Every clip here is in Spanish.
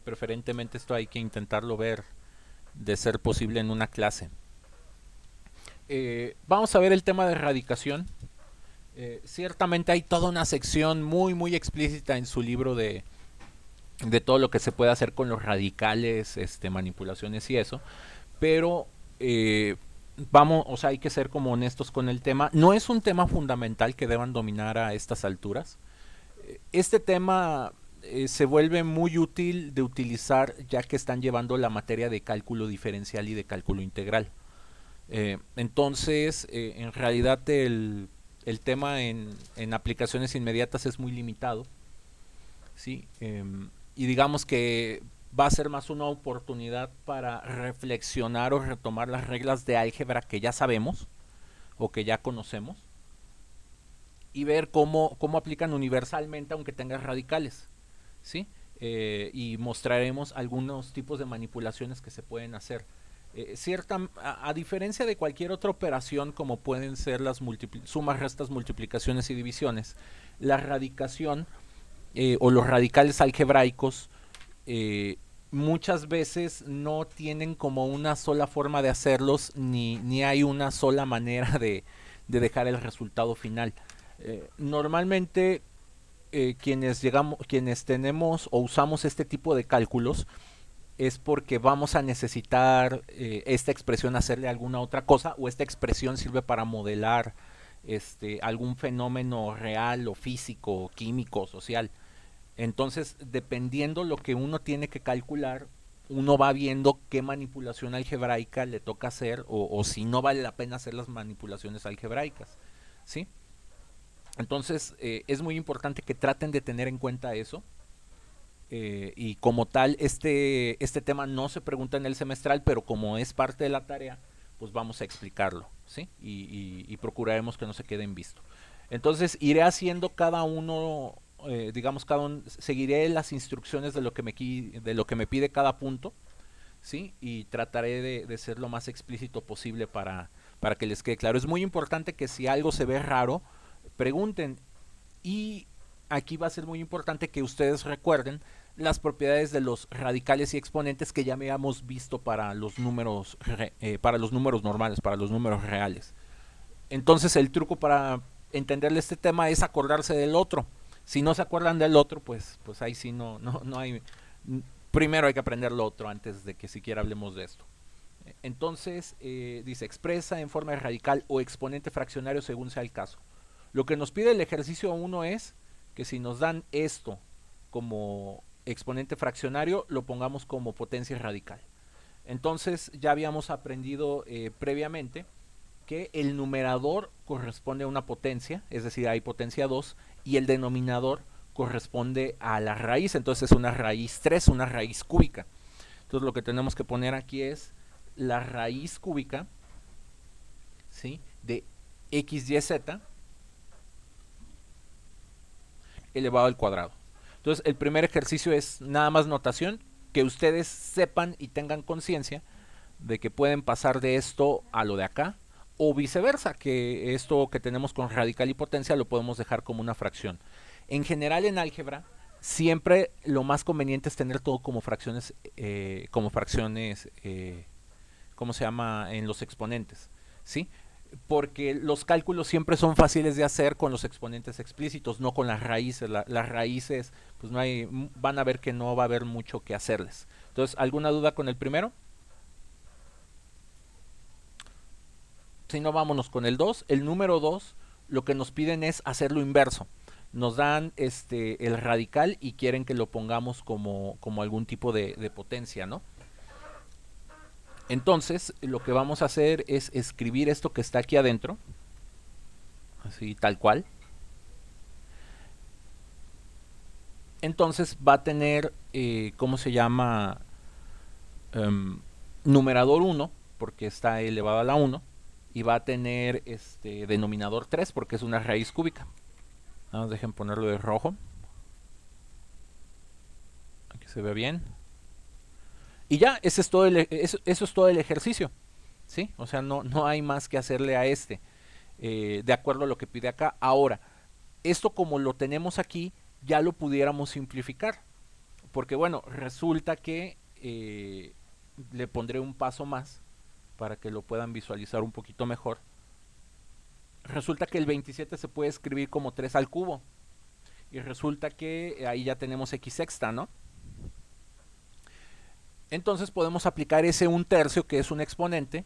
Preferentemente esto hay que intentarlo ver de ser posible en una clase. Vamos a ver el tema de radicación. Ciertamente hay toda una sección muy muy explícita en su libro de todo lo que se puede hacer con los radicales, manipulaciones y eso, pero vamos, o sea, hay que ser como honestos con el tema. No es un tema fundamental que deban dominar a estas alturas. Este tema se vuelve muy útil de utilizar ya que están llevando la materia de cálculo diferencial y de cálculo integral. Entonces, en realidad el tema en aplicaciones inmediatas es muy limitado, ¿sí? Y digamos que va a ser más una oportunidad para reflexionar o retomar las reglas de álgebra que ya sabemos o que ya conocemos y ver cómo aplican universalmente aunque tengan radicales, ¿sí? Y mostraremos algunos tipos de manipulaciones que se pueden hacer. A diferencia de cualquier otra operación como pueden ser las sumas, restas, multiplicaciones y divisiones, la radicación o los radicales algebraicos muchas veces no tienen como una sola forma de hacerlos ni hay una sola manera de dejar el resultado final. Normalmente quienes tenemos o usamos este tipo de cálculos es porque vamos a necesitar esta expresión hacerle alguna otra cosa o esta expresión sirve para modelar algún fenómeno real o físico, o químico, o social. Entonces, dependiendo lo que uno tiene que calcular, uno va viendo qué manipulación algebraica le toca hacer o si no vale la pena hacer las manipulaciones algebraicas, ¿sí? Entonces, es muy importante que traten de tener en cuenta eso. Y como tal, este tema no se pregunta en el semestral, pero como es parte de la tarea, pues vamos a explicarlo, ¿sí? Y procuraremos que no se quede en visto. Entonces, iré haciendo cada uno, digamos, seguiré las instrucciones de lo que me pide cada punto, ¿sí? Y trataré de ser lo más explícito posible para que les quede claro. Es muy importante que si algo se ve raro, pregunten. Y aquí va a ser muy importante que ustedes recuerden las propiedades de los radicales y exponentes que ya habíamos visto para los números normales, para los números reales. Entonces el truco para entenderle este tema es acordarse del otro. Si no se acuerdan del otro, pues ahí sí no hay. Primero hay que aprender lo otro antes de que siquiera hablemos de esto. Entonces, dice, expresa en forma de radical o exponente fraccionario según sea el caso. Lo que nos pide el ejercicio 1 es que si nos dan esto como exponente fraccionario, lo pongamos como potencia radical. Entonces, ya habíamos aprendido previamente que el numerador corresponde a una potencia, es decir, hay potencia 2, y el denominador corresponde a la raíz, entonces es una raíz 3, una raíz cúbica. Entonces lo que tenemos que poner aquí es la raíz cúbica, ¿sí? De x, y, z elevado al cuadrado. Entonces el primer ejercicio es nada más notación, que ustedes sepan y tengan conciencia de que pueden pasar de esto a lo de acá, o viceversa, que esto que tenemos con radical y potencia lo podemos dejar como una fracción. En general en álgebra, siempre lo más conveniente es tener todo como fracciones, ¿cómo se llama? En los exponentes, ¿sí? Porque los cálculos siempre son fáciles de hacer con los exponentes explícitos, no con las raíces. Las raíces, pues no hay, van a ver que no va a haber mucho que hacerles. Entonces, ¿alguna duda con el primero? Si no, vámonos con el 2. El número 2, lo que nos piden es hacer lo inverso. Nos dan el radical y quieren que lo pongamos como algún tipo de potencia, ¿no? Entonces, lo que vamos a hacer es escribir esto que está aquí adentro, así tal cual. Entonces va a tener, ¿cómo se llama? Numerador 1, porque está elevado a la 1, y va a tener denominador 3, porque es una raíz cúbica. Vamos, dejen ponerlo de rojo. Aquí se ve bien. Y ya, eso es todo el ejercicio. ¿Sí? O sea, no hay más que hacerle a de acuerdo a lo que pide acá. Ahora, esto como lo tenemos aquí, ya lo pudiéramos simplificar. Porque bueno, resulta que le pondré un paso más para que lo puedan visualizar un poquito mejor. Resulta que el 27 se puede escribir como 3 al cubo. Y resulta que ahí ya tenemos x sexta, ¿no? Entonces podemos aplicar ese un tercio que es un exponente.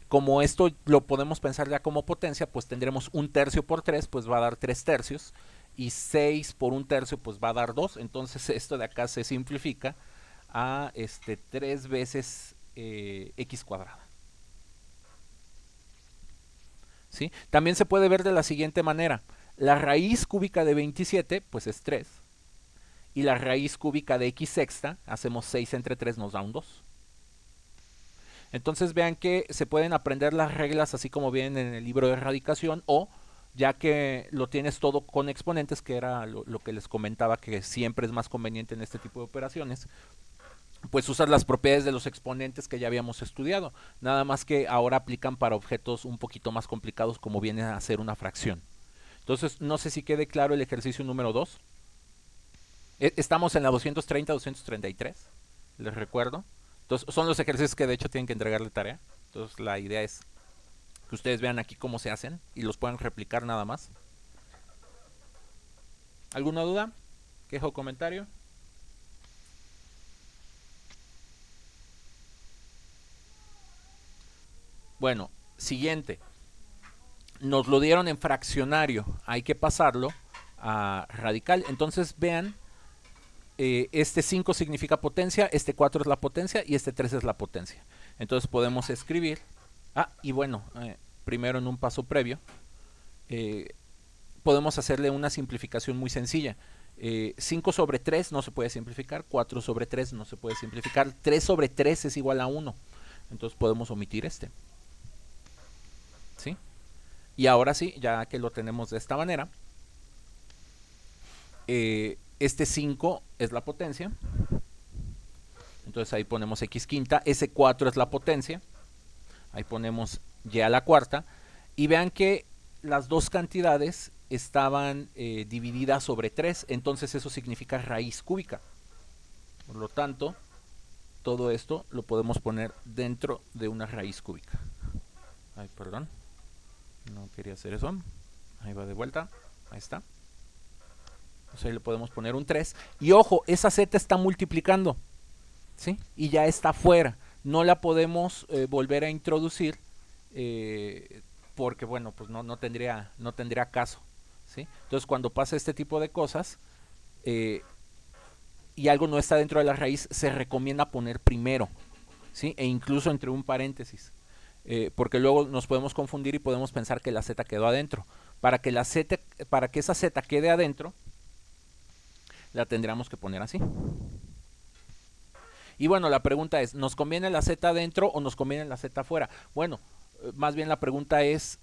Como esto lo podemos pensar ya como potencia, pues tendremos un tercio por 3, pues va a dar 3 tercios. Y 6 por un tercio, pues va a dar 2. Entonces esto de acá se simplifica a 3 veces x cuadrada. ¿Sí? También se puede ver de la siguiente manera. La raíz cúbica de 27, pues es 3. Y la raíz cúbica de x sexta, hacemos 6 entre 3, nos da un 2. Entonces vean que se pueden aprender las reglas así como vienen en el libro de erradicación, o ya que lo tienes todo con exponentes, que era lo que les comentaba que siempre es más conveniente en este tipo de operaciones, pues usas las propiedades de los exponentes que ya habíamos estudiado, nada más que ahora aplican para objetos un poquito más complicados como viene a ser una fracción. Entonces no sé si quede claro el ejercicio número 2. Estamos en la 230-233, les recuerdo. Entonces son los ejercicios que de hecho tienen que entregarle tarea. Entonces la idea es que ustedes vean aquí cómo se hacen y los puedan replicar nada más. ¿Alguna duda? ¿Queja o comentario? Bueno, siguiente. Nos lo dieron en fraccionario. Hay que pasarlo a radical. Entonces vean, este 5 significa potencia, este 4 es la potencia y este 3 es la potencia. Entonces podemos escribir. Y bueno, primero en un paso previo, podemos hacerle una simplificación muy sencilla. 5 sobre 3 no se puede simplificar, 4 sobre 3 no se puede simplificar, 3 sobre 3 es igual a 1. Entonces podemos omitir este. ¿Sí? Y ahora sí, ya que lo tenemos de esta manera, este 5 es la potencia. Entonces ahí ponemos x quinta, ese 4 es la potencia. Ahí ponemos y a la cuarta. Y vean que las dos cantidades estaban divididas sobre 3, entonces eso significa raíz cúbica. Por lo tanto, todo esto lo podemos poner dentro de una raíz cúbica. Ay, perdón, no quería hacer eso. Ahí va de vuelta, ahí está. Entonces ahí le podemos poner un 3. Y ojo, esa z está multiplicando, ¿sí? Y ya está fuera. No la podemos volver a introducir porque, bueno, pues no tendría caso, ¿sí? Entonces cuando pasa este tipo de cosas y algo no está dentro de la raíz, se recomienda poner primero, ¿sí? E incluso entre un paréntesis. Porque luego nos podemos confundir y podemos pensar que la z quedó adentro. Para que esa z quede adentro, la tendríamos que poner así. Y bueno, la pregunta es, ¿nos conviene la z adentro o nos conviene la z afuera? Bueno, más bien la pregunta es,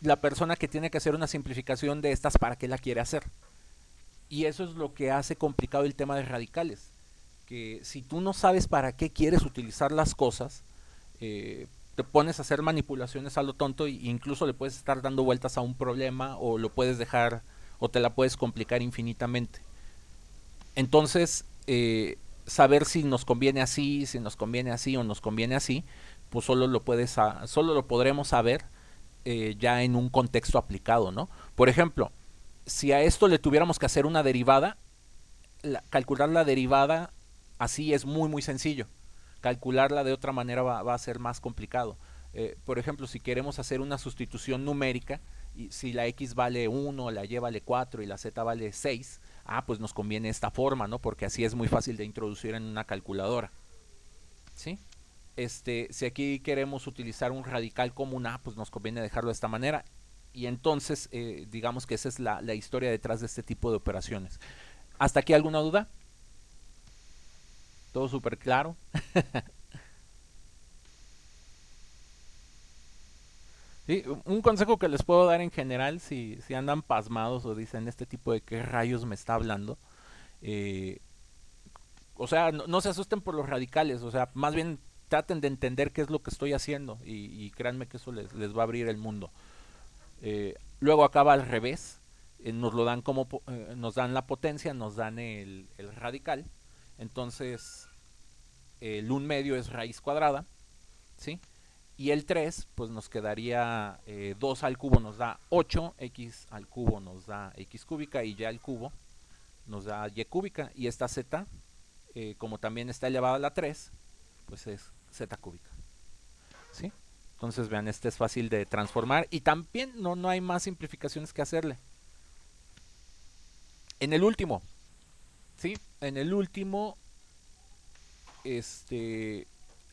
la persona que tiene que hacer una simplificación de estas, ¿para qué la quiere hacer? Y eso es lo que hace complicado el tema de radicales. Que si tú no sabes para qué quieres utilizar las cosas, te pones a hacer manipulaciones a lo tonto e incluso le puedes estar dando vueltas a un problema o lo puedes dejar o te la puedes complicar infinitamente. Entonces, saber si nos conviene así, si nos conviene así o nos conviene así, pues solo lo podremos saber ya en un contexto aplicado, ¿no? Por ejemplo, si a esto le tuviéramos que hacer una derivada, calcular la derivada así es muy muy sencillo. Calcularla de otra manera va a ser más complicado. Por ejemplo, si queremos hacer una sustitución numérica, y si la x vale 1, la y vale 4 y la z vale 6, pues nos conviene esta forma, ¿no? Porque así es muy fácil de introducir en una calculadora, ¿sí? Si aquí queremos utilizar un radical común, pues nos conviene dejarlo de esta manera. Y entonces, digamos que esa es la historia detrás de este tipo de operaciones. ¿Hasta aquí alguna duda? ¿Todo súper claro? Sí, un consejo que les puedo dar en general, si andan pasmados o dicen este tipo de qué rayos me está hablando, eh, o sea, no se asusten por los radicales, o sea, más bien traten de entender qué es lo que estoy haciendo y créanme que eso les va a abrir el mundo. Luego acaba al revés, nos lo dan nos dan la potencia, nos dan el radical Entonces, el 1 medio es raíz cuadrada, ¿sí? Y el 3, pues nos quedaría 2 al cubo nos da 8, x al cubo nos da x cúbica y y al cubo nos da y cúbica. Y esta z, como también está elevada a la 3, pues es z cúbica, ¿sí? Entonces vean, este es fácil de transformar y también no hay más simplificaciones que hacerle. En el último, ¿sí? En el último,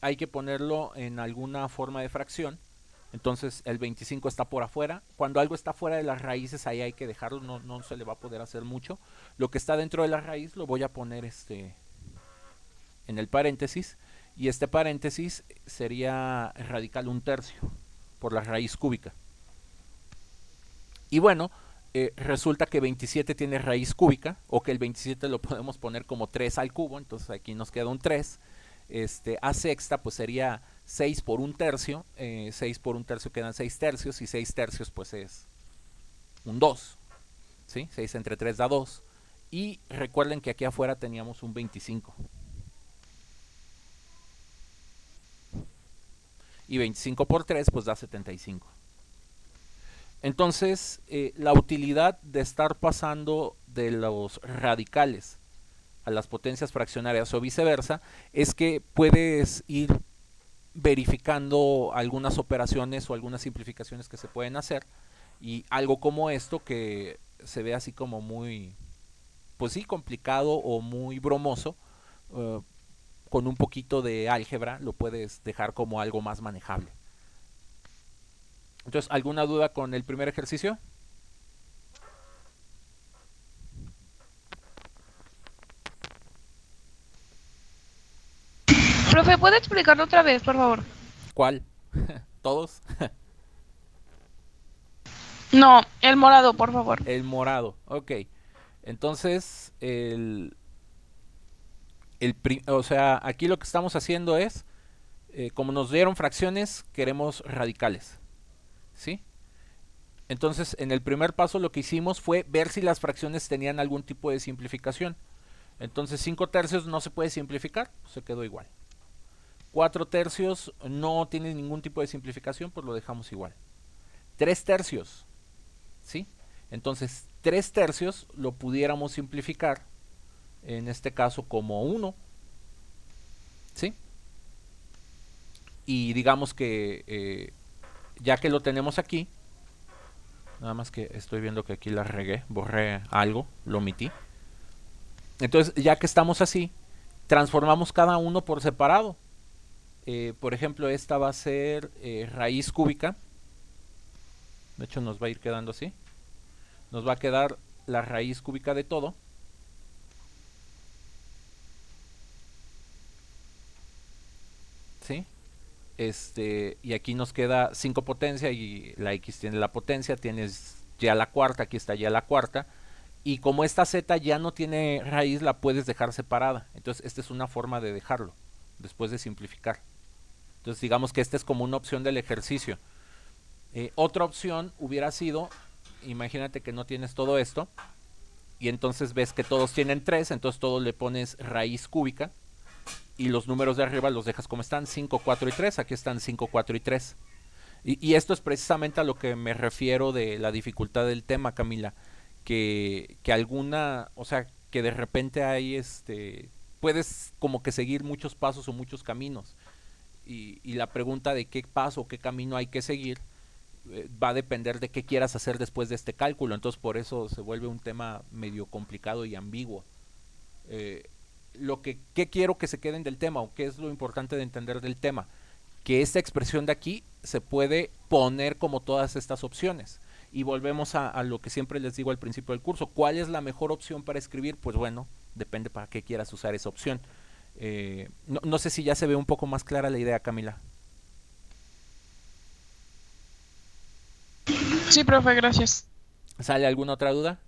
hay que ponerlo en alguna forma de fracción. Entonces el 25 está por afuera. Cuando algo está fuera de las raíces, ahí hay que dejarlo, no se le va a poder hacer mucho. Lo que está dentro de la raíz lo voy a poner en el paréntesis. Y este paréntesis sería radical 1/3 por la raíz cúbica. Y bueno, resulta que 27 tiene raíz cúbica, o que el 27 lo podemos poner como 3 al cubo, entonces aquí nos queda un 3. A sexta pues sería 6 por 1/3, 6 por 1/3 quedan 6 tercios, y 6 tercios pues es un 2, ¿sí? 6 entre 3 da 2. Y recuerden que aquí afuera teníamos un 25. Y 25 por 3 pues da 75. Entonces, la utilidad de estar pasando de los radicales a las potencias fraccionarias o viceversa es que puedes ir verificando algunas operaciones o algunas simplificaciones que se pueden hacer, y algo como esto que se ve así como muy, pues sí, complicado o muy bromoso, uh, con un poquito de álgebra lo puedes dejar como algo más manejable. Entonces, ¿alguna duda con el primer ejercicio? Profe, ¿puede explicarlo otra vez, por favor? ¿Cuál? ¿Todos? No, el morado, por favor. El morado, ok. Entonces, o sea, aquí lo que estamos haciendo es, como nos dieron fracciones, queremos radicales, ¿sí? Entonces, en el primer paso lo que hicimos fue ver si las fracciones tenían algún tipo de simplificación. Entonces, 5 tercios no se puede simplificar, se quedó igual. 4 tercios no tiene ningún tipo de simplificación, pues lo dejamos igual. 3 tercios, ¿sí? Entonces, 3 tercios lo pudiéramos simplificar, en este caso como 1, ¿sí? Y digamos que ya que lo tenemos aquí, nada más que estoy viendo que aquí la regué, borré algo, lo omití. Entonces, ya que estamos así, transformamos cada uno por separado. Por ejemplo, esta va a ser raíz cúbica. De hecho, nos va a ir quedando así. Nos va a quedar la raíz cúbica de todo. ¿Sí? Y aquí nos queda 5 potencia y la x tiene la potencia, tienes ya la cuarta, aquí está ya la cuarta. Y como esta z ya no tiene raíz, la puedes dejar separada. Entonces, esta es una forma de dejarlo, después de simplificar. Entonces, digamos que esta es como una opción del ejercicio. Otra opción hubiera sido, imagínate que no tienes todo esto, y entonces ves que todos tienen 3, entonces todo le pones raíz cúbica, y los números de arriba los dejas como están, 5, 4 y 3, aquí están 5, 4 y 3. Y esto es precisamente a lo que me refiero de la dificultad del tema, Camila, que alguna, o sea, que de repente hay puedes como que seguir muchos pasos o muchos caminos, y la pregunta de qué paso o qué camino hay que seguir va a depender de qué quieras hacer después de este cálculo. Entonces, por eso se vuelve un tema medio complicado y ambiguo. eh, ¿Qué quiero que se queden del tema, o qué es lo importante de entender del tema? Que esta expresión de aquí se puede poner como todas estas opciones. Y volvemos a lo que siempre les digo al principio del curso: ¿cuál es la mejor opción para escribir? Pues bueno, depende para qué quieras usar esa opción. No sé si ya se ve un poco más clara la idea, Camila. Sí, profe, gracias. ¿Sale alguna otra duda?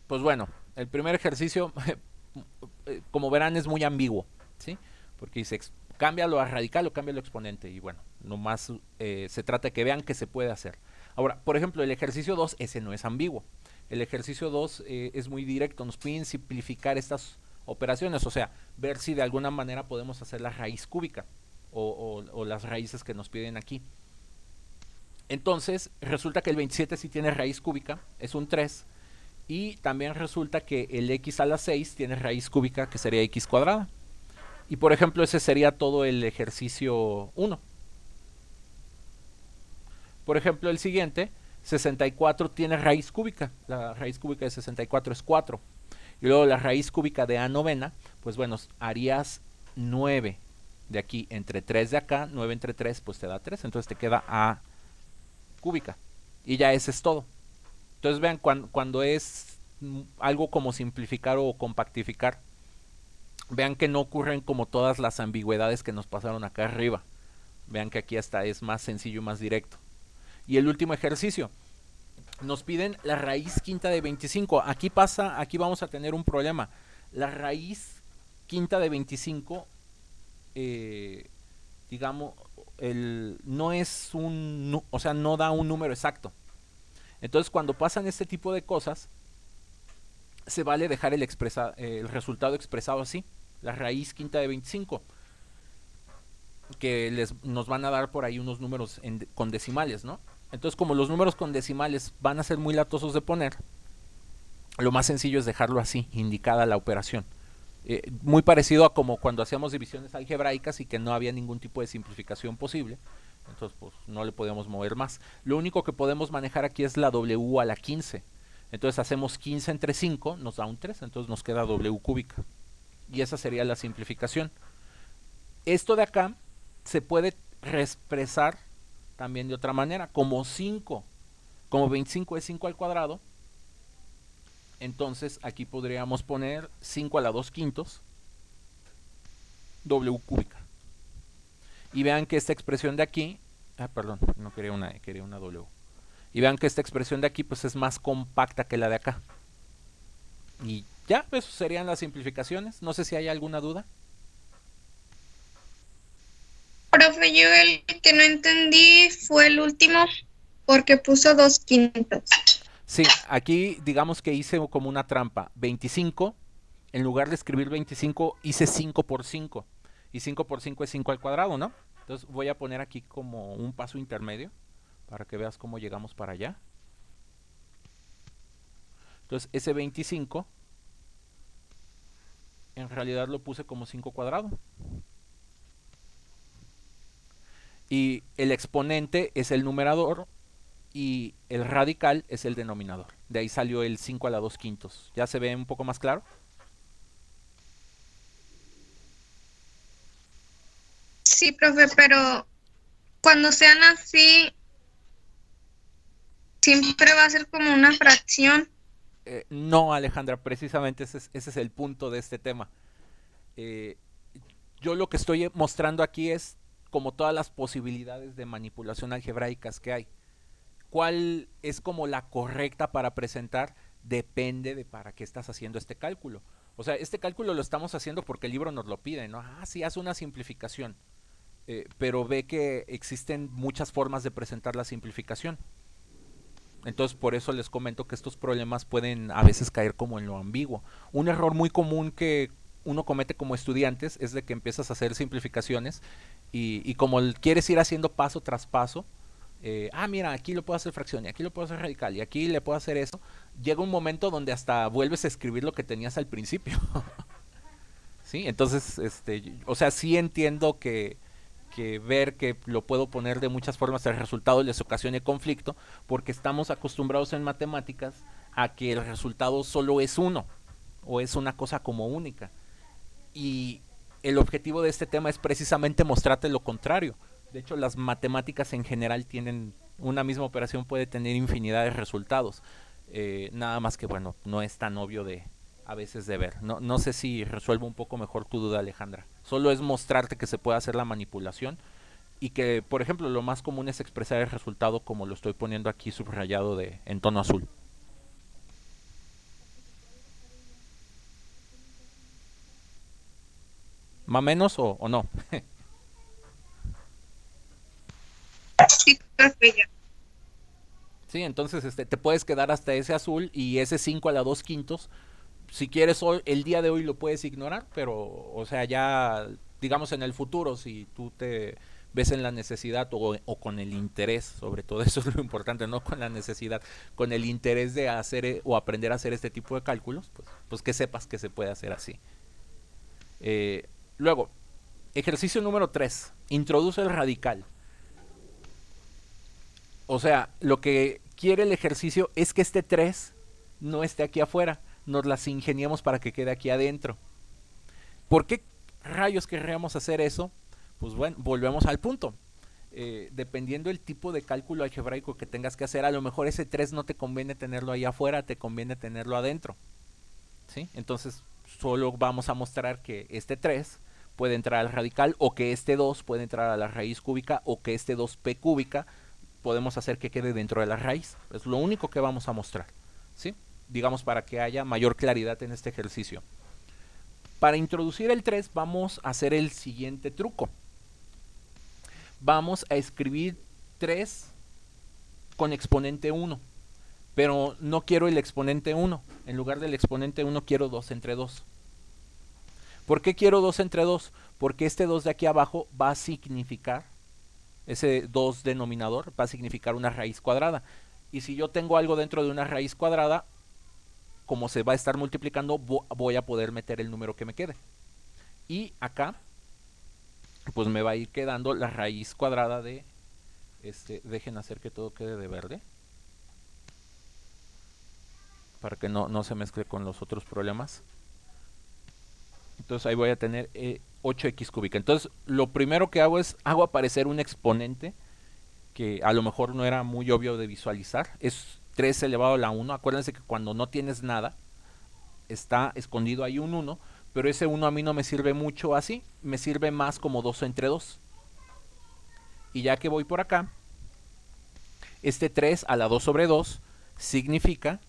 Pues bueno, el primer ejercicio, como verán, es muy ambiguo, ¿sí? Porque dice, cámbialo a radical o cámbialo a exponente. Y bueno, nomás se trata de que vean que se puede hacer. Ahora, por ejemplo, el ejercicio 2, ese no es ambiguo. El ejercicio 2 es muy directo, nos piden simplificar estas operaciones, o sea, ver si de alguna manera podemos hacer la raíz cúbica o las raíces que nos piden aquí. Entonces, resulta que el 27 sí tiene raíz cúbica, es un 3, y también resulta que el x a la 6 tiene raíz cúbica, que sería x cuadrada. Y por ejemplo, ese sería todo el ejercicio 1. Por ejemplo, el siguiente, 64 tiene raíz cúbica. La raíz cúbica de 64 es 4. Y luego la raíz cúbica de a novena, pues bueno, harías 9 de aquí entre 3 de acá, 9 entre 3, pues te da 3. Entonces te queda a cúbica. Y ya ese es todo. Entonces vean, cuando es algo como simplificar o compactificar, vean que no ocurren como todas las ambigüedades que nos pasaron acá arriba. Vean que aquí hasta es más sencillo y más directo. Y el último ejercicio, nos piden la raíz quinta de 25. Aquí vamos a tener un problema. La raíz quinta de 25, digamos, no es o sea, no da un número exacto. Entonces, cuando pasan este tipo de cosas, se vale dejar el resultado expresado así, la raíz quinta de 25, que nos van a dar por ahí unos números con decimales, ¿no? Entonces, como los números con decimales van a ser muy latosos de poner, lo más sencillo es dejarlo así, indicada la operación. Muy parecido a como cuando hacíamos divisiones algebraicas y que no había ningún tipo de simplificación posible. Entonces, pues no le podíamos mover más. Lo único que podemos manejar aquí es la W a la 15. Entonces hacemos 15 entre 5, nos da un 3, entonces nos queda W cúbica. Y esa sería la simplificación. Esto de acá se puede reexpresar también de otra manera, como 5. Como 25 es 5 al cuadrado, entonces aquí podríamos poner 5 a la 2 quintos W cúbica. Y vean que esta expresión de aquí, perdón, no quería una E, quería una W. Y vean que esta expresión de aquí pues es más compacta que la de acá. Y ya, eso serían las simplificaciones. No sé si hay alguna duda. Profe, yo el que no entendí fue el último porque puso 2 quintos. Sí, aquí digamos que hice como una trampa. 25, en lugar de escribir 25, hice 5 por 5. Y 5 por 5 es 5 al cuadrado, ¿no? Entonces voy a poner aquí como un paso intermedio para que veas cómo llegamos para allá. Entonces ese 25 en realidad lo puse como 5 cuadrado. Y el exponente es el numerador y el radical es el denominador. De ahí salió el 5 a la 2 quintos. ¿Ya se ve un poco más claro? Sí, profe, pero cuando sean así, siempre va a ser como una fracción. No, Alejandra, precisamente ese es el punto de este tema. Eh, yo lo que estoy mostrando aquí es como todas las posibilidades de manipulación algebraicas que hay. ¿Cuál es como la correcta para presentar? Depende de para qué estás haciendo este cálculo. O sea, este cálculo lo estamos haciendo porque el libro nos lo pide, ¿no? Sí, haz una simplificación. Pero ve que existen muchas formas de presentar la simplificación. Entonces, por eso les comento que estos problemas pueden a veces caer como en lo ambiguo. Un error muy común que uno comete como estudiantes es de que empiezas a hacer simplificaciones y como quieres ir haciendo paso tras paso, mira, aquí lo puedo hacer fracción y aquí lo puedo hacer radical y aquí le puedo hacer eso, llega un momento donde hasta vuelves a escribir lo que tenías al principio. ¿Sí? Entonces, o sea, sí entiendo que ver que lo puedo poner de muchas formas el resultado les ocasione conflicto, porque estamos acostumbrados en matemáticas a que el resultado solo es uno, o es una cosa como única. Y el objetivo de este tema es precisamente mostrarte lo contrario. De hecho, las matemáticas en general tienen, una misma operación puede tener infinidad de resultados. Nada más que, bueno, no es tan obvio de a veces de ver. No sé si resuelvo un poco mejor tu duda, Alejandra. Solo es mostrarte que se puede hacer la manipulación y que, por ejemplo, lo más común es expresar el resultado como lo estoy poniendo aquí subrayado en tono azul. ¿Más o menos o no? Sí, profe, ya. Sí, entonces te puedes quedar hasta ese azul y ese 5 a la 2 quintos. Si quieres hoy, el día de hoy lo puedes ignorar, pero, o sea, ya, digamos en el futuro, si tú te ves en la necesidad o con el interés, sobre todo eso es lo importante, no con la necesidad, con el interés de hacer o aprender a hacer este tipo de cálculos, pues que sepas que se puede hacer así. Luego, ejercicio número 3, introduce el radical. O sea, lo que quiere el ejercicio es que este 3 no esté aquí afuera. Nos las ingeniamos para que quede aquí adentro. ¿Por qué rayos querríamos hacer eso? Pues bueno, volvemos al punto. Dependiendo del tipo de cálculo algebraico que tengas que hacer, a lo mejor ese 3 no te conviene tenerlo ahí afuera, te conviene tenerlo adentro. ¿Sí? Entonces, solo vamos a mostrar que este 3 puede entrar al radical, o que este 2 puede entrar a la raíz cúbica, o que este 2p cúbica podemos hacer que quede dentro de la raíz. Es lo único que vamos a mostrar, ¿sí? Digamos, para que haya mayor claridad en este ejercicio. Para introducir el 3 vamos a hacer el siguiente truco. Vamos a escribir 3 con exponente 1, pero no quiero el exponente 1. En lugar del exponente 1 quiero 2 entre 2. ¿Por qué quiero 2 entre 2? Porque este 2 de aquí abajo va a significar, ese 2 denominador va a significar una raíz cuadrada. Y si yo tengo algo dentro de una raíz cuadrada, como se va a estar multiplicando, voy a poder meter el número que me quede. Y acá, pues me va a ir quedando la raíz cuadrada de, dejen hacer que todo quede de verde, para que no se mezcle con los otros problemas. Entonces ahí voy a tener 8x cúbica. Entonces lo primero que hago es, hago aparecer un exponente que a lo mejor no era muy obvio de visualizar. Es 3 elevado a la 1. Acuérdense que cuando no tienes nada, está escondido ahí un 1, pero ese 1 a mí no me sirve mucho así, me sirve más como 2 entre 2. Y ya que voy por acá, este 3 a la 2 sobre 2 significa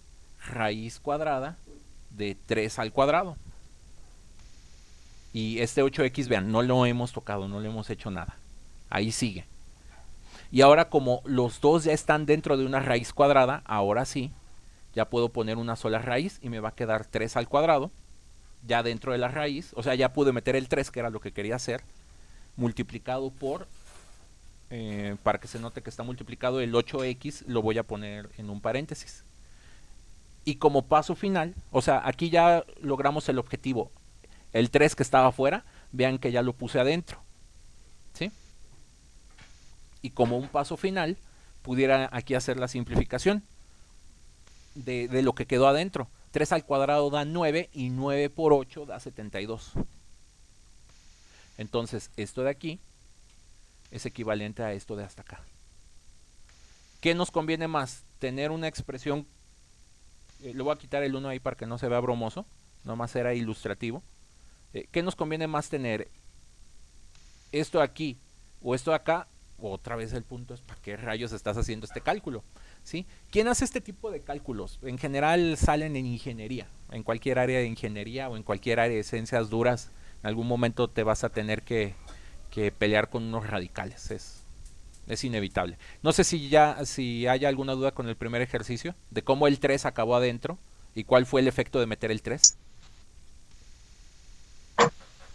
raíz cuadrada de 3 al cuadrado. Y este 8x, vean, no lo hemos tocado, no le hemos hecho nada. Ahí sigue. Y ahora, como los dos ya están dentro de una raíz cuadrada, ahora sí, ya puedo poner una sola raíz y me va a quedar 3 al cuadrado, ya dentro de la raíz. O sea, ya pude meter el 3, que era lo que quería hacer, multiplicado por, para que se note que está multiplicado, el 8x lo voy a poner en un paréntesis. Y como paso final, o sea, aquí ya logramos el objetivo. El 3 que estaba afuera, vean que ya lo puse adentro, ¿sí? Y como un paso final, pudiera aquí hacer la simplificación de lo que quedó adentro. 3 al cuadrado da 9 y 9 por 8 da 72. Entonces, esto de aquí es equivalente a esto de hasta acá. ¿Qué nos conviene más? Tener una expresión, le voy a quitar el 1 ahí para que no se vea bromoso, nomás era ilustrativo. ¿Qué nos conviene más tener? ¿Esto aquí o esto de acá? Otra vez el punto es, ¿para qué rayos estás haciendo este cálculo? ¿Sí? ¿Quién hace este tipo de cálculos? En general salen en ingeniería, en cualquier área de ingeniería o en cualquier área de ciencias duras. En algún momento te vas a tener que pelear con unos radicales, es inevitable. No sé si hay alguna duda con el primer ejercicio, de cómo el 3 acabó adentro y cuál fue el efecto de meter el 3.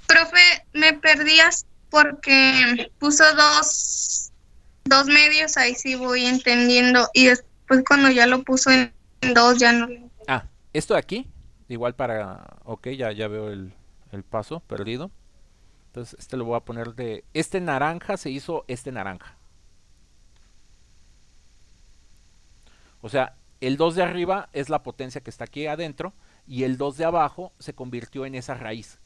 Profe, me perdías porque puso dos medios, ahí sí voy entendiendo. Y después cuando ya lo puso en dos, ya no. Ah, esto de aquí, igual para, ok, ya veo el paso perdido. Entonces este lo voy a poner de, este naranja se hizo este naranja. O sea, el 2 de arriba es la potencia que está aquí adentro y el 2 de abajo se convirtió en esa raíz.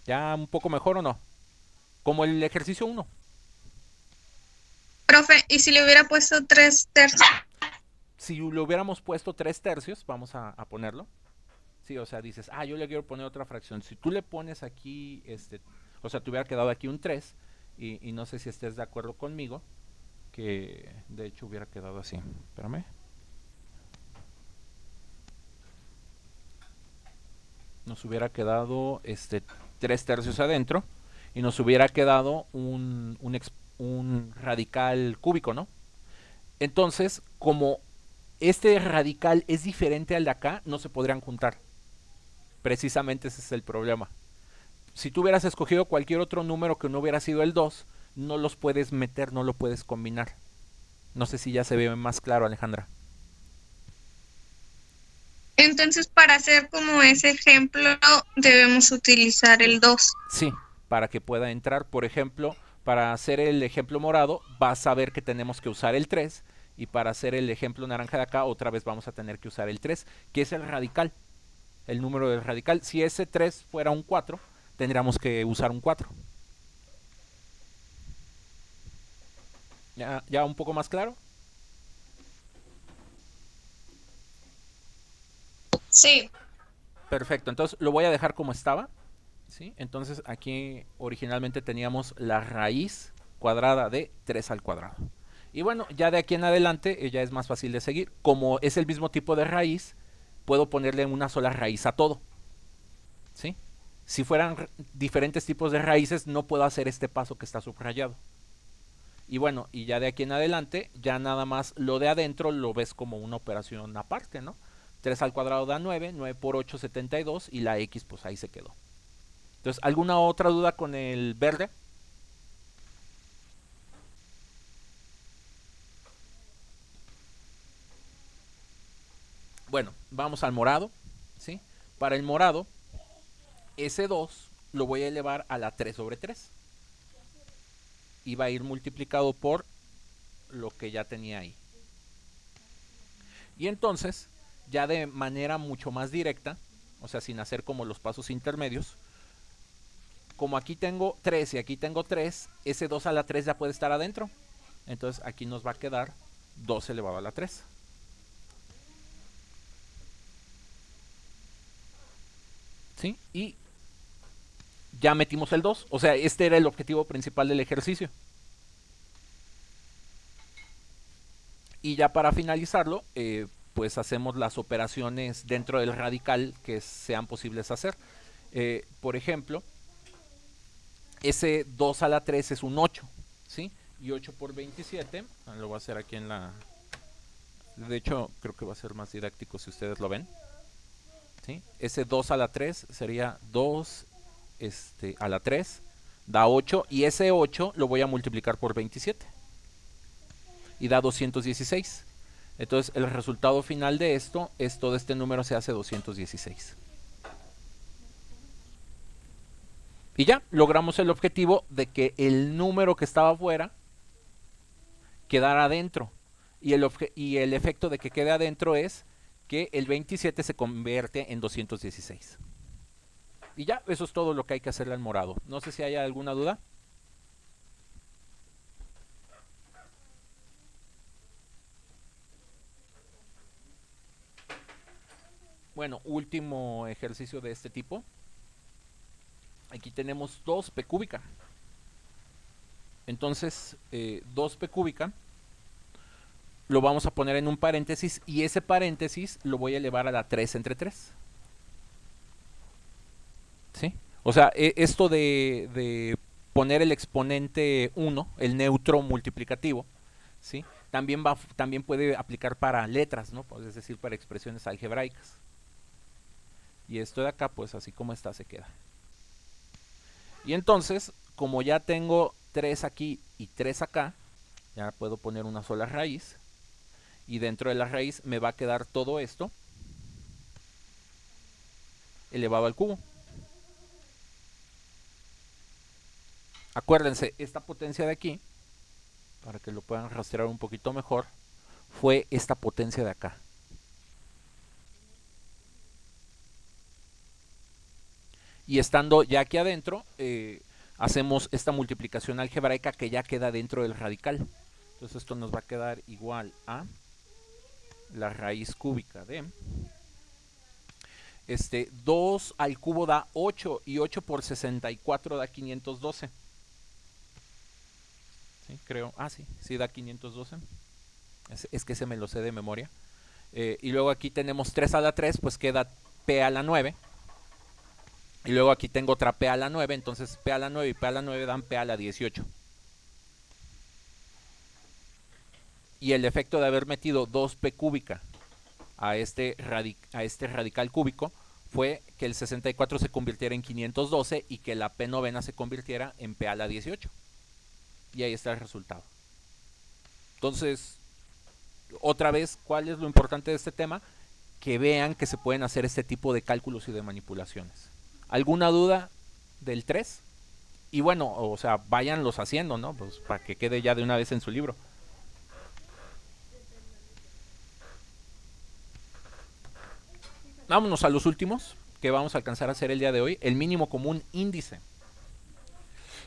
¿Ya un poco mejor o no? Como el ejercicio 1. Profe, ¿y si le hubiera puesto 3/3? Si le hubiéramos puesto 3 tercios, vamos a ponerlo. Sí, o sea, dices, yo le quiero poner otra fracción. Si tú le pones aquí, o sea, te hubiera quedado aquí un 3. Y no sé si estés de acuerdo conmigo, que de hecho hubiera quedado así. Espérame. Nos hubiera quedado 3 tercios adentro. y nos hubiera quedado un radical cúbico, ¿no? Entonces, como este radical es diferente al de acá, no se podrían juntar. Precisamente ese es el problema. Si tú hubieras escogido cualquier otro número que no hubiera sido el 2, no los puedes meter, no lo puedes combinar. No sé si ya se ve más claro, Alejandra. Entonces, para hacer como ese ejemplo, debemos utilizar el 2. Sí, para que pueda entrar. Por ejemplo, para hacer el ejemplo morado, vas a ver que tenemos que usar el 3. Y para hacer el ejemplo naranja de acá, otra vez vamos a tener que usar el 3, que es el radical. El número del radical. Si ese 3 fuera un 4, tendríamos que usar un 4. ¿Ya un poco más claro? Sí. Perfecto, entonces lo voy a dejar como estaba. ¿Sí? Entonces aquí originalmente teníamos la raíz cuadrada de 3 al cuadrado. Y bueno, ya de aquí en adelante ya es más fácil de seguir. Como es el mismo tipo de raíz, puedo ponerle una sola raíz a todo. ¿Sí? Si fueran diferentes tipos de raíces, no puedo hacer este paso que está subrayado. Y bueno, y ya de aquí en adelante, ya nada más lo de adentro lo ves como una operación aparte, ¿no? 3 al cuadrado da 9, 9 por 8, 72, y la X pues ahí se quedó. Entonces, ¿alguna otra duda con el verde? Bueno, vamos al morado, ¿sí? Para el morado, ese 2 lo voy a elevar a la 3 sobre 3. Y va a ir multiplicado por lo que ya tenía ahí. Y entonces, ya de manera mucho más directa, o sea, sin hacer como los pasos intermedios, como aquí tengo 3 y aquí tengo 3, ese 2 a la 3 ya puede estar adentro. Entonces aquí nos va a quedar 2 elevado a la 3. ¿Sí? Y ya metimos el 2. O sea, este era el objetivo principal del ejercicio. Y ya para finalizarlo, pues hacemos las operaciones dentro del radical que sean posibles hacer. Por ejemplo, ese 2 a la 3 es un 8, ¿sí? Y 8 por 27, lo voy a hacer aquí en la... De hecho, creo que va a ser más didáctico si ustedes lo ven. ¿Sí? Ese 2 a la 3 sería 2 a la 3, da 8, y ese 8 lo voy a multiplicar por 27. Y da 216. Entonces el resultado final de esto es todo este número se hace 216. Y ya logramos el objetivo de que el número que estaba afuera quedara adentro. Y el efecto de que quede adentro es que el 27 se convierte en 216. Y ya, eso es todo lo que hay que hacerle al morado. No sé si hay alguna duda. Bueno, último ejercicio de este tipo. Aquí tenemos 2p cúbica. Entonces, 2p cúbica lo vamos a poner en un paréntesis, y ese paréntesis lo voy a elevar a la 3 entre 3. ¿Sí? O sea, esto de poner el exponente 1, el neutro multiplicativo, ¿sí? También puede aplicar para letras, ¿no? Es decir, para expresiones algebraicas. Y esto de acá, pues así como está, se queda. Y entonces, como ya tengo 3 aquí y 3 acá, ya puedo poner una sola raíz. Y dentro de la raíz me va a quedar todo esto elevado al cubo. Acuérdense, esta potencia de aquí, para que lo puedan rastrear un poquito mejor, fue esta potencia de acá. Y estando ya aquí adentro, hacemos esta multiplicación algebraica que ya queda dentro del radical. Entonces esto nos va a quedar igual a la raíz cúbica de 2 al cubo da 8, y 8 por 64 da 512. ¿Sí? Creo. Sí da 512. Es que se me lo sé de memoria. Y luego aquí tenemos 3 a la 3, pues queda p a la 9. Y luego aquí tengo otra p a la 9, entonces p a la 9 y p a la 9 dan p a la 18. Y el efecto de haber metido 2p cúbica a este radical cúbico fue que el 64 se convirtiera en 512 y que la p novena se convirtiera en p a la 18. Y ahí está el resultado. Entonces, otra vez, ¿cuál es lo importante de este tema? Que vean que se pueden hacer este tipo de cálculos y de manipulaciones. ¿Alguna duda del 3? Y bueno, o sea, váyanlos haciendo, ¿no? Pues para que quede ya de una vez en su libro. Vámonos a los últimos que vamos a alcanzar a hacer el día de hoy. El mínimo común índice.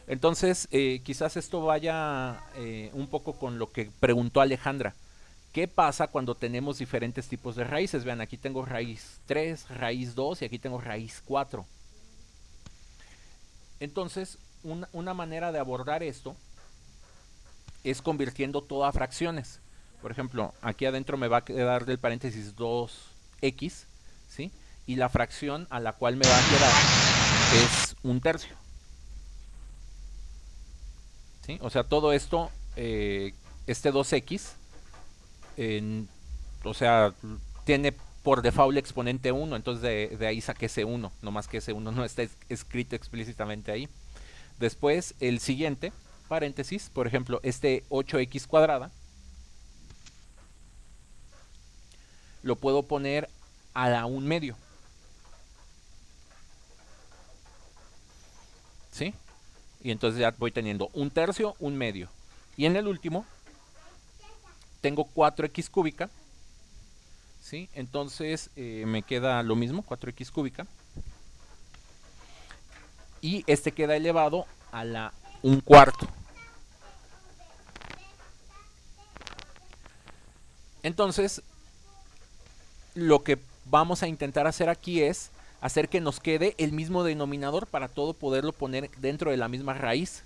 Entonces, quizás esto vaya un poco con lo que preguntó Alejandra. ¿Qué pasa cuando tenemos diferentes tipos de raíces? Vean, aquí tengo raíz 3, raíz 2 y aquí tengo raíz 4. Entonces, una manera de abordar esto es convirtiendo todo a fracciones. Por ejemplo, aquí adentro me va a quedar del paréntesis 2x, ¿sí? Y la fracción a la cual me va a quedar es un tercio. ¿Sí? O sea, todo esto, este 2x, o sea, tiene por default exponente 1, entonces de ahí saqué ese 1, no más que ese 1 no está escrito explícitamente ahí. Después, el siguiente paréntesis, por ejemplo, este 8x cuadrada, lo puedo poner a la 1 medio. ¿Sí? Y entonces ya voy teniendo un tercio, un medio. Y en el último, tengo 4x cúbica. ¿Sí? Entonces me queda lo mismo, 4x cúbica. Y este queda elevado a la 1/4. Entonces, lo que vamos a intentar hacer aquí es hacer que nos quede el mismo denominador para todo poderlo poner dentro de la misma raíz.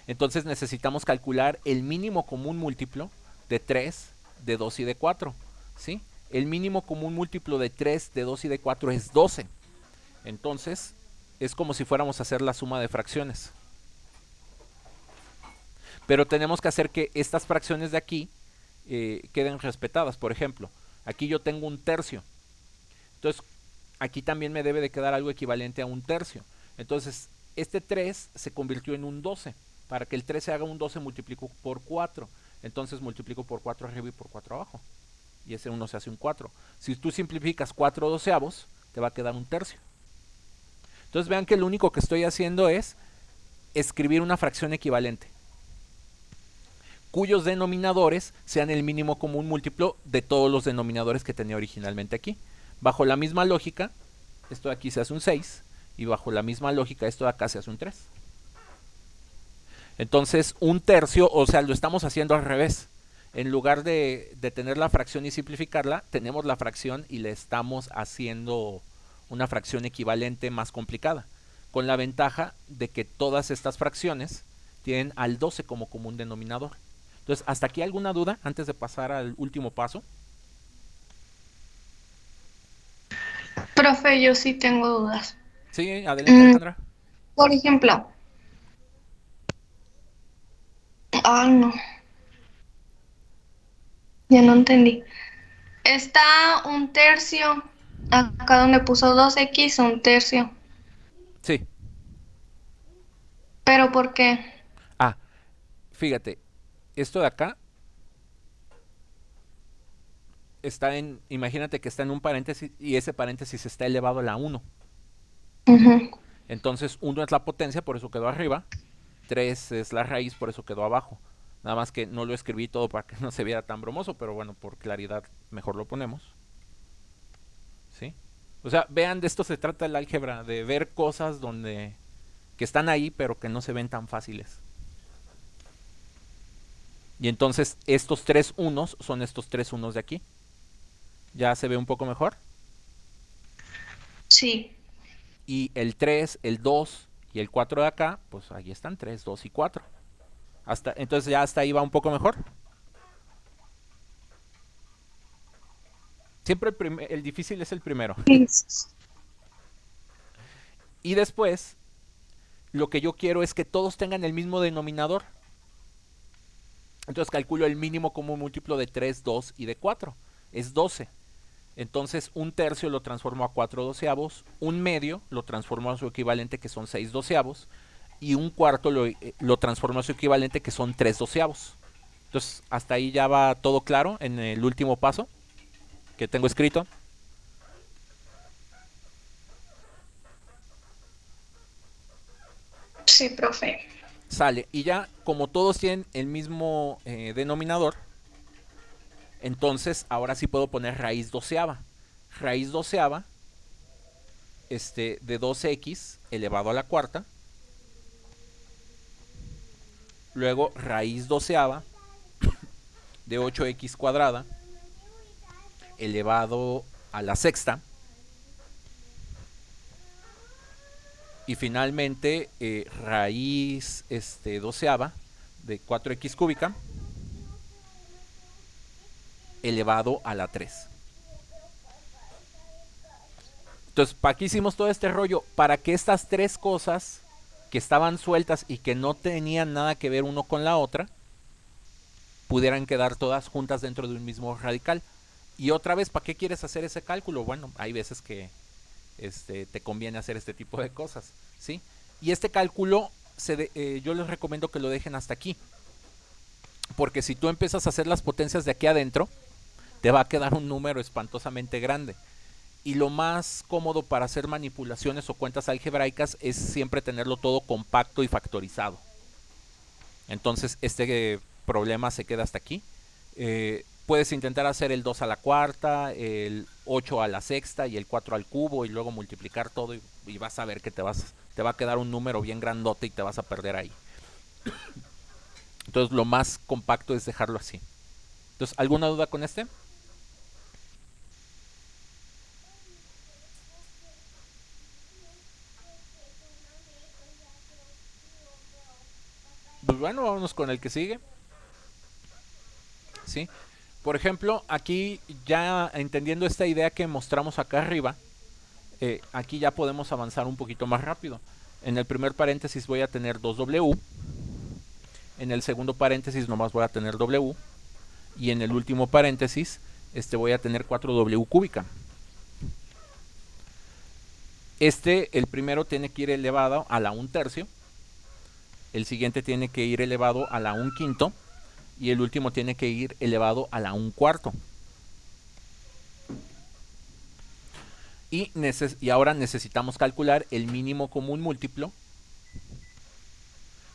Entonces necesitamos calcular el mínimo común múltiplo de 3, de 2 y de 4. ¿Sí? El mínimo común múltiplo de 3, de 2 y de 4 es 12. Entonces, es como si fuéramos a hacer la suma de fracciones. Pero tenemos que hacer que estas fracciones de aquí queden respetadas. Por ejemplo, aquí yo tengo un tercio. Entonces, aquí también me debe de quedar algo equivalente a un tercio. Entonces, este 3 se convirtió en un 12. Para que el 3 se haga un 12 multiplico por 4. Entonces multiplico por 4 arriba y por 4 abajo. Y ese 1 se hace un 4. Si tú simplificas 4 doceavos, te va a quedar un tercio. Entonces vean que lo único que estoy haciendo es escribir una fracción equivalente, cuyos denominadores sean el mínimo común múltiplo de todos los denominadores que tenía originalmente aquí. Bajo la misma lógica, esto de aquí se hace un 6, y bajo la misma lógica, esto de acá se hace un 3. Entonces, un tercio, o sea, lo estamos haciendo al revés. En lugar de tener la fracción y simplificarla, tenemos la fracción y le estamos haciendo una fracción equivalente más complicada, con la ventaja de que todas estas fracciones tienen al 12 como común denominador. Entonces, ¿hasta aquí alguna duda antes de pasar al último paso? Profe, yo sí tengo dudas. Sí, adelante Alejandra. Por ejemplo, no, ya no entendí. Está un tercio, acá donde puso 2x, un tercio. Sí. ¿Pero por qué? Ah, fíjate, esto de acá está en, imagínate que está en un paréntesis y ese paréntesis está elevado a la 1. Ujú. Entonces 1 es la potencia, por eso quedó arriba. 3 es la raíz, por eso quedó abajo. Nada más que no lo escribí todo para que no se viera tan bromoso, pero bueno, por claridad mejor lo ponemos. ¿Sí? O sea, vean, de esto se trata el álgebra, de ver cosas donde que están ahí, pero que no se ven tan fáciles. Y entonces estos 3 unos son estos 3 unos de aquí. ¿Ya se ve un poco mejor? Sí. Y el 3, el 2 y el 4 de acá, pues ahí están 3, 2 y 4. Entonces ya hasta ahí va un poco mejor. Siempre el difícil es el primero. Y después, lo que yo quiero es que todos tengan el mismo denominador. Entonces calculo el mínimo común múltiplo de 3, 2 y de 4. Es 12. Entonces un tercio lo transformo a 4 doceavos, un medio lo transformo a su equivalente que son 6 doceavos y un cuarto lo transformo a su equivalente que son 3 doceavos. Entonces hasta ahí ya va todo claro en el último paso que tengo escrito. Sí, profe. Sale. Y ya como todos tienen el mismo denominador, entonces ahora sí puedo poner raíz doceava. Raíz doceava de 2x elevado a la cuarta. Luego raíz doceava de 8x cuadrada elevado a la sexta. Y finalmente raíz doceava de 4x cúbica elevado a la 3. Entonces, ¿para qué hicimos todo este rollo? Para que estas tres cosas que estaban sueltas y que no tenían nada que ver uno con la otra, pudieran quedar todas juntas dentro de un mismo radical. Y otra vez, ¿para qué quieres hacer ese cálculo? Bueno, hay veces que te conviene hacer este tipo de cosas, ¿sí? Y este cálculo yo les recomiendo que lo dejen hasta aquí, porque si tú empiezas a hacer las potencias de aquí adentro, te va a quedar un número espantosamente grande. Y lo más cómodo para hacer manipulaciones o cuentas algebraicas es siempre tenerlo todo compacto y factorizado. Entonces este problema se queda hasta aquí. Puedes intentar hacer el 2 a la cuarta, el 8 a la sexta y el 4 al cubo y luego multiplicar todo y vas a ver que te va a quedar un número bien grandote y te vas a perder ahí. Entonces lo más compacto es dejarlo así. Entonces, ¿alguna duda con este? Pues bueno, vámonos con el que sigue. ¿Sí? Por ejemplo, aquí ya entendiendo esta idea que mostramos acá arriba, aquí ya podemos avanzar un poquito más rápido. En el primer paréntesis voy a tener 2W. En el segundo paréntesis nomás voy a tener W. Y en el último paréntesis voy a tener 4W cúbica. El primero tiene que ir elevado a la 1/3. El siguiente tiene que ir elevado a la 1/5. Y el último tiene que ir elevado a la 1/4. Y ahora necesitamos calcular el mínimo común múltiplo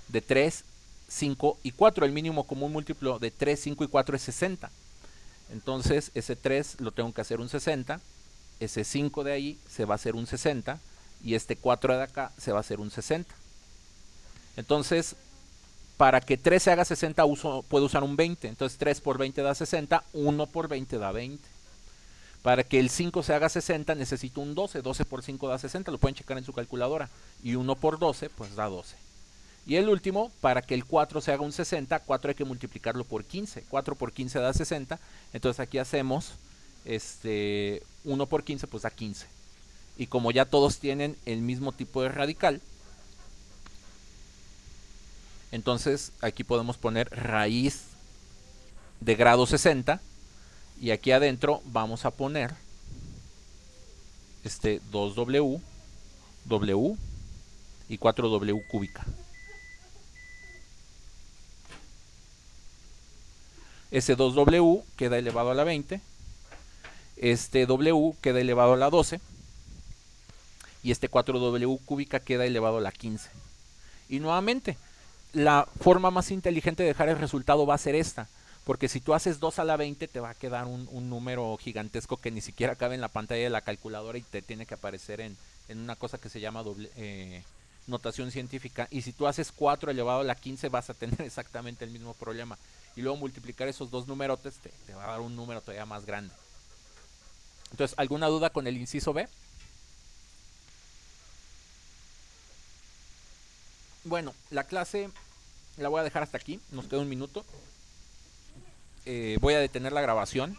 de 3, 5 y 4. El mínimo común múltiplo de 3, 5 y 4 es 60. Entonces ese 3 lo tengo que hacer un 60. Ese 5 de ahí se va a hacer un 60. Y este 4 de acá se va a hacer un 60. Entonces, para que 3 se haga 60 puedo usar un 20. Entonces 3 por 20 da 60. 1 por 20 da 20. Para que el 5 se haga 60 necesito un 12. 12 por 5 da 60. Lo pueden checar en su calculadora. Y 1 por 12 pues da 12. Y el último, para que el 4 se haga un 60, 4 hay que multiplicarlo por 15. 4 por 15 da 60. Entonces aquí hacemos 1 por 15 pues da 15. Y como ya todos tienen el mismo tipo de radical, entonces aquí podemos poner raíz de grado 60. Y aquí adentro vamos a poner 2W, W y 4W cúbica. Ese 2W queda elevado a la 20. Este W queda elevado a la 12. Y este 4W cúbica queda elevado a la 15. Y nuevamente, la forma más inteligente de dejar el resultado va a ser esta. Porque si tú haces 2 a la 20 te va a quedar un número gigantesco que ni siquiera cabe en la pantalla de la calculadora y te tiene que aparecer en una cosa que se llama notación científica. Y si tú haces 4 elevado a la 15 vas a tener exactamente el mismo problema. Y luego multiplicar esos dos numerotes te va a dar un número todavía más grande. Entonces, ¿alguna duda con el inciso B? Bueno, la clase la voy a dejar hasta aquí. Nos queda un minuto. Voy a detener la grabación